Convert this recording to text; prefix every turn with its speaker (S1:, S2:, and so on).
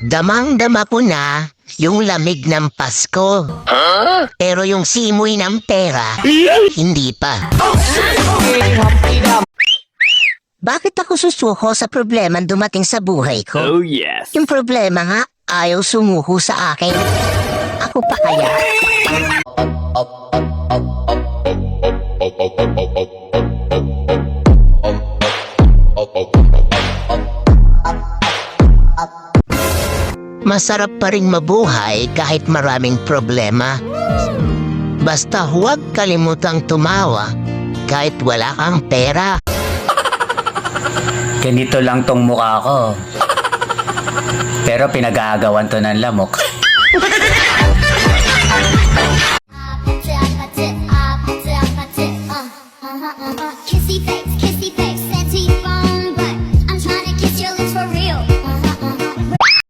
S1: Damang-dama ko na yung lamig ng Pasko. Pero yung simoy ng pera, hindi pa. Bakit ako susuko sa problema dumating sa buhay ko?
S2: Oh yes.
S1: Yung problema nga, ayaw sumuko sa akin. Ako pa kaya? Masarap pa ring mabuhay kahit maraming problema. Basta huwag kalimutang tumawa kahit wala kang pera.
S3: Ganito lang tong mukha ko. Pero pinag-aagawan to ng lamok.